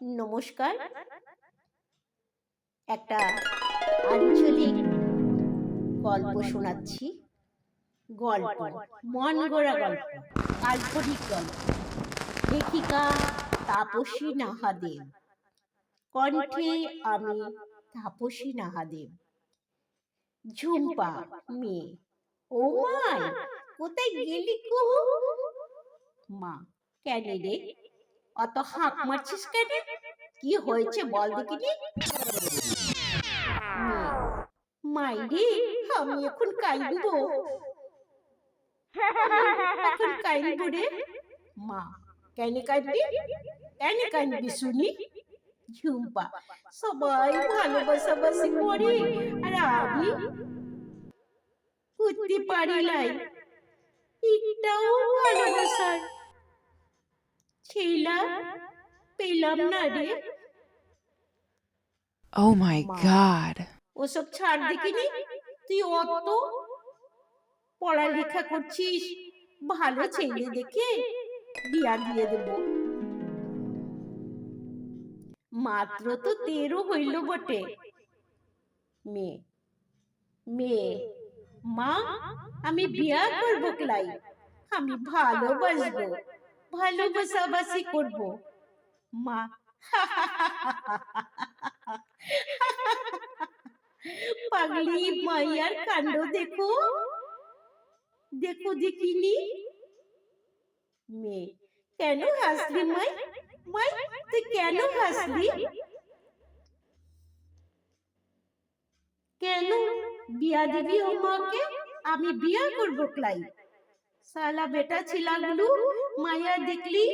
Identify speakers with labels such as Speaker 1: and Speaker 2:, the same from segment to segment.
Speaker 1: নমস্কার। একটা আঞ্চলিক গল্প শোনাচ্ছি। গল্প, মন গড়া গল্প, কাল্পনিক গল্প। লেখিকা তাপসী নাহা দেব, কণ্ঠে আমি তাপসী নাহা দেব। ঝুম্পা মেয়ে। ও মাই, কোথায় গেলি গো? মা, কেন রে অত হাঁক মারছিস কেন? কি হয়েছে বল দেখিনি। মাইরে, আমি এখন কাঁদবো। এখন কাঁদবো রে। মা, কেন কাঁদবি? কেন কাঁদবি শুনি? ঝুম্পা, সবাই ভালোবাসাবাসি করে আর আমি করতে পারি নাই একটাও ভালোবাসার ছেলা পেলাম না রে।
Speaker 2: Oh my God.
Speaker 1: ওসব ছাড় দেখিনি। তুই অত পড়ালেখা করছিস, ভালো ছেলে দেখে বিয়া দিয়ে দেব। মাত্র তো 13 হইল বটে। মেয়ে মেয়ে মা, আমি বিয়া করব ক্লাই। আমি ভালোবাসবো, ভালোবাসাবাসি করব। মা, পাগলি মাইয়ার কাণ্ড দেখো, দেখো দেখিনি। মেয়ে, কেন হাসলি মাই? মাই, তুই কেন হাসলি? কেন বিয়া দিবি আমাকে? আমি বিয়া করব ক্লাই। সালা বেটা ছিলাগুলো মায়া দেখলি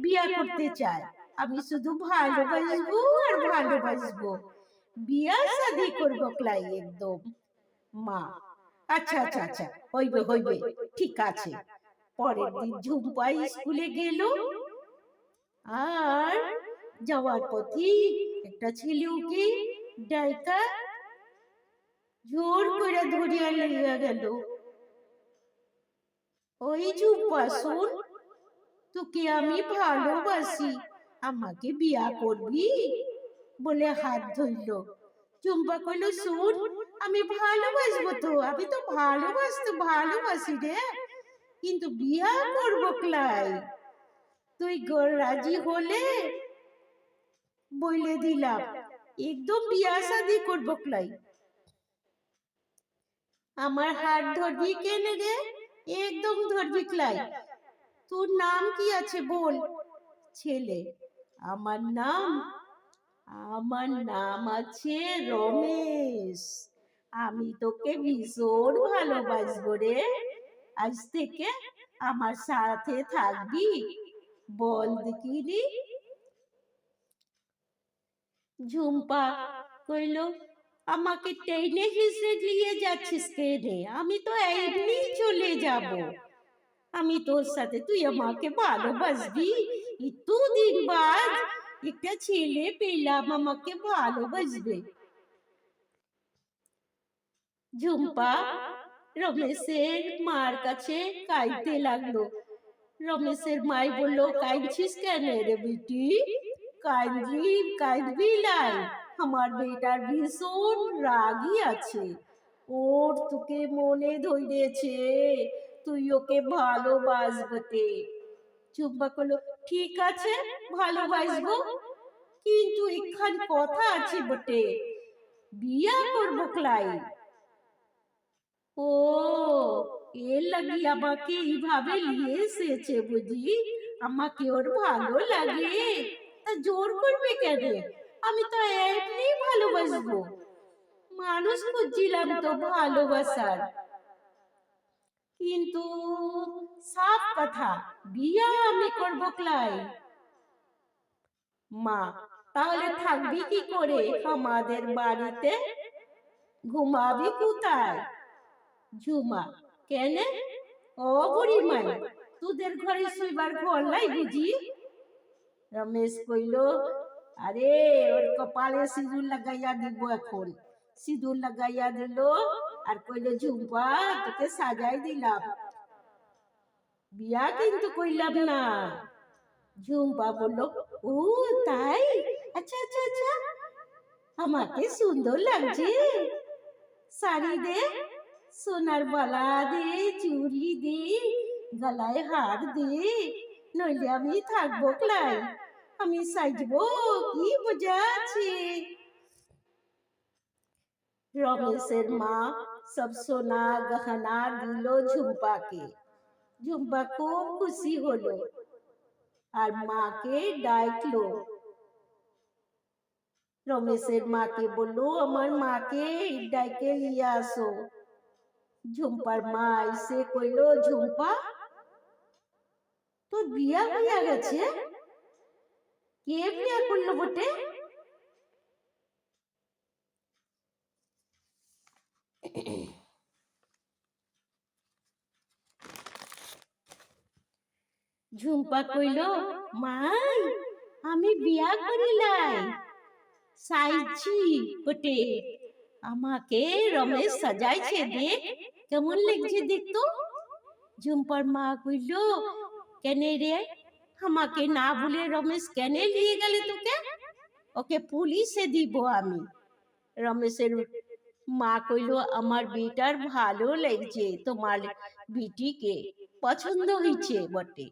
Speaker 1: বিয়া করতে চায়। আমি শুধু ভালোবাসবো আর ভালোবাসবো, বিয়া শাদি করব ক্লাই একদম। মা, আচ্ছা আচ্ছা আচ্ছা, হইবে হইবে, ঠিক আছে। পরের দিন ঝুম্পা স্কুলে গেল, আর যাওয়ার পথে একটা ছেলে ওকে ডাইকা জোর করে ধরিয়া লইয়া গেল। ওই ঝুম্পা শোন, তোকে আমি ভালোবাসি, আমাকে বিয়া করবি বলে হাত ধরল। চুম্পা কইল, শোন, আমি ভালোবাসবো তো, আমি তো ভালোবাসি রে, কিন্তু বিয়া করবো ক্লাই। তুই রাজি হলে বলে দিলাম একদম বিয়া শাদি করবো ক্লাই। আমার হাত ধরবি কেন রে? একদম ধরবি ক্লাই। তোর নাম কি আছে বল? ছেলে, আমার নাম আছে রমেশ। আমি তোকে ভীষণ ভালোবাসবো রে। আজ থেকে আমার সাথে থাকবি, বল দেখিনি। ঝুম্পা কইল, আমাকে টেনে হিসে নিয়ে যাচ্ছিস কেনে? আমি তো এমনি চলে যাব। আমি তোর সাথে, তুই আমাকে ভালোবাসবি? এতদিন বাদ একটা ছেলে পেলাম আমাকে ভালোবাসবে। ঝুম্পা রমেশের মার কাছে কাঁদতে লাগলো। রমেশের মাই বলল, কাঁদছিস কেন রে বেটি? কাঁদবি লাই, আমার বেটার ভীষণ রাগই আছে, ওর তোকে মনে ধরেছে, তুই ওকে ভালোবাসবতে। চুম্পা করলো, ঠিক আছে, ভালোবাসবো, কিন্তু এখান কথা আছে বটে, বিয়া করবো ক্লাই। ও, এর লাগি আমাকে এইভাবে নিয়ে এসেছে বুঝি? আমাকে ওর ভালো লাগে, তা জোর করবে কেন? আমি তো এমনি ভালোবাসবো, মানুষ খুঁজছিলাম তো ভালোবাসার, কিন্তু সাফ কথা, বিয়া আমি করবো ক্লাই। মা, তাহলে থাকবি কি করে আমাদের বাড়িতে? ঘুমাবি কোথায়? ঝুমা, কেন? ও বুড়ি মাই, তোদের ঘরে শুইবার ঘর নাই বুঝি? রমেশ কইল, আরে ওর কপালে সিঁদুর লাগাইয়া দিব এখন। সিঁদুর লাগাইয়া দিল আর কইল, ঝুম্পা, তোকে সাজাই দিলাম, বিয়া কিন্তু কইলাম না। ঝুম্পা বলল, ও তাই, আচ্ছা আচ্ছা আচ্ছা, আমাকে সুন্দর লাগছে। শাড়ি দে, সোনার বালা দে, চুড়ি দে, গলায় হার দে, নইলে আমি থাকবো ক্লাই, আমি সাজবো, কি মজা আছে। রমেশের মা সব সোনা গহনা দিল ঝুম্পাকে। ঝুম্পা খুব খুশি হলো আর মাকে ডাকলো। রমেশের মাকে বললো, আমার মাকে ডাকে নিয়ে আসো। ঝুম্পার মা এসে কইলো, ঝুম্পা তোর বিয়া হইয়া গেছে? কে বিয়া করলো বটে? ঝুম্পা কইল, মাই আমি বিয়া করিলাই, সাইছি বটে। আমাকে রমেশ সাজাইছে, দেখ কেমন লাগছে দেখতো। ঝুম্পার মা কইল, কেনে রে, আমাকে না বলে রমেশ কেনে নিয়ে গেলে তোকে? ওকে পুলিশে দিব আমি। রমেশের মা কইল, আমার বিটার ভালো লাগছে, তোমার বিটিকে পছন্দ হয়েছে বটে,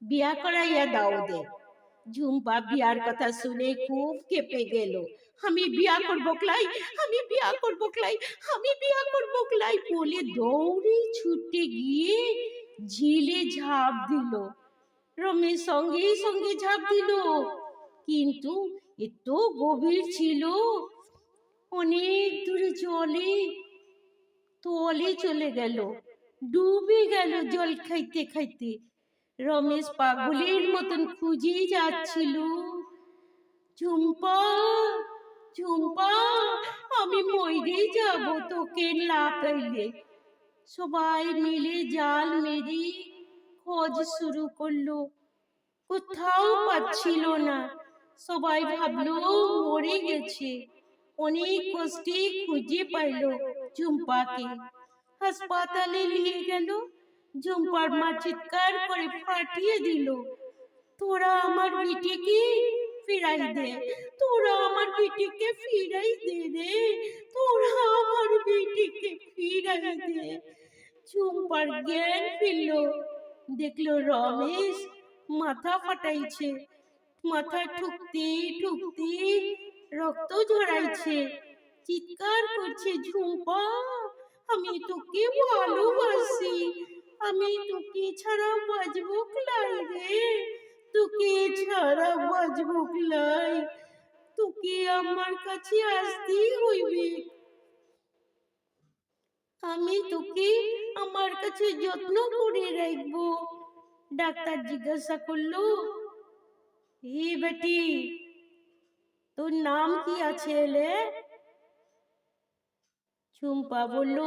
Speaker 1: বিয়া করাইয়া দাও দে। ঝুম্পা বিয়ার কথা শুনে খুব কেঁপে গেল। আমি বিয়া করবো ক্লাই, আমি বিয়া করবো ক্লাই, আমি বিয়া করবো ক্লাই বলে দৌড়ে ছুটে গিয়ে ঝিলে ঝাঁপ দিল। রমেশ সঙ্গে সঙ্গে ঝাঁপ দিল, কিন্তু এত গভীর ছিল, অনেক দূরে জলে তলে চলে গেল, ডুবে গেল জল খাইতে খাইতে। রমেশ পাগলের মতন খুঁজে যাচ্ছিল, ঝুম্পা ঝুম্পা আমি মরে যাব তোকে না পাইলে। সবাই মিলে জাল মেরে খোঁজ শুরু করলো, কোথাও পাচ্ছিল না। সবাই ভাবলো মরে গেছে। অনেক কষ্টে খুঁজে পাইল ঝুম্পাকে, হাসপাতালে নিয়ে গেল। ঝুম্পার মা চিৎকার করে ফাটিয়ে দিল, তোরা আমার বিটিকে ফিরাই দে, তোরা আমার বিটিকে ফিরাই দে রে, তোরা আমার বিটিকে ফিরাই দে। ঝুম্পার জ্ঞান ফিরল, দেখলো রমেশ মাথা ফাটাইছে, মাথা ঠুকতে ঠুকতে রক্ত ঝরাইছে, চিৎকার করছে, ঝুম্পা আমি তোকে ভালোবাসি, আমি তোকে ছাড়া বাঁচবো ক্লাই রে, তোকে ছাড়া বাঁচবো ক্লাই, তোকে আমার কাছে আসতেই হইবে, আমি তোকে আমার কাছে যত্ন করে রাখবো। ডাক্তার জিজ্ঞাসা করলো, হে বেটি তোর নাম কি আছে এলে? ঝুম্পা বলল,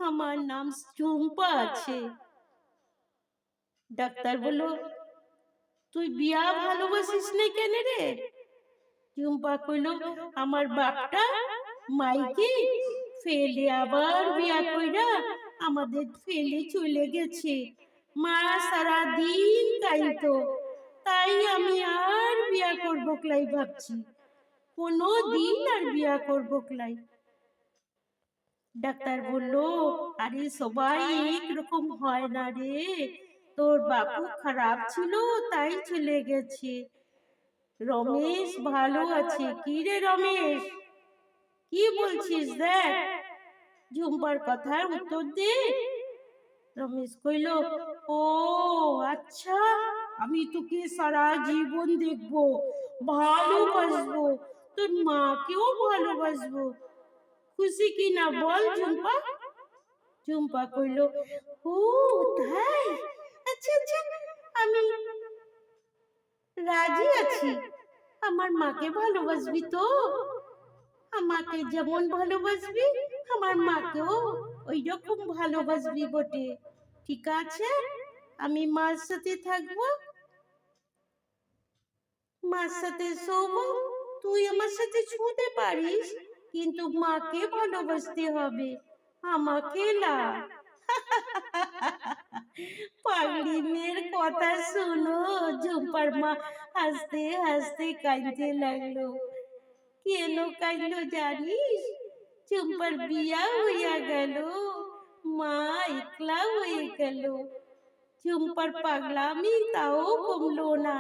Speaker 1: আমার নাম ঝুম্পা আছে। ডাক্তার বলল, তুই বিয়া ভালোবাসিস না কেন রে? ঝুম্পা কইল, আমার বাপটা মাইকে ফেলে আবার বিয়া কইরা আমাদের ফেলে চলে গেছে, মা সারা দিন কাইতো, তাই আমি আর বিয়া করবো ক্লাই ভাবছি, কোনো দিন আর বিয়া করবো ক্লাই। ডাক্তার বলল, আরে সবাই একরকম হয় না রে, তোর বাপু খারাপ ছিল তাই চলে গেছে, রমেশ ভালো আছে। কি রে রমেশ, কি বলছিস দেখ, ঝুম্পার কথার উত্তর দে। রমেশ কইল, ও আচ্ছা, আমি তোকে সারা জীবন দেখবো, ভালোবাসবো, তোর মাকেও ভালোবাসবো, খুশি কি না বল ঝুম্পা? ঝুম্পা কইল, ও তাই, আচ্ছা আচ্ছা, আমি রাজি আছি, আমার মাকে ভালোবাসবি তো? আমাকে যেমন ভালোবাসবি আমার মাকেও ওই রকম ভালোবাসবি বটে, ঠিক আছে? আমি মার সাথে থাকবো, মার সাথে শোবো, তুই আমার সাথে শুতে পারিস, কিন্তু মাকে ভালোবাসতে হবে, আমাকে না। পাগলি মেয়ের কথা শুনো, ঝুম্পার মা হাসতে হাসতে কাঁদতে লাগলো। কেন কাঁদলো জানিস? চম্পার বিয়া হইয়া গেল, মা একলা হয়ে গেল। চম্পার পাগলামি তাও কমলো না,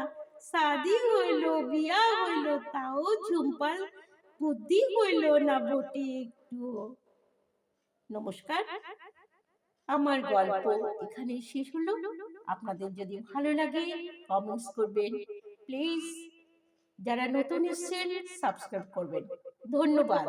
Speaker 1: শাদি হইল, বিয়া হইল, তাও ঝুম্পার বুদ্ধি হইল না বটে একটুও। নমস্কার, আমার গল্প এখানে শেষ হলো। আপনাদের যদি ভালো লাগে কমেন্টস করবেন প্লিজ। যারা নতুন এসেছেন সাবস্ক্রাইব করবেন। ধন্যবাদ।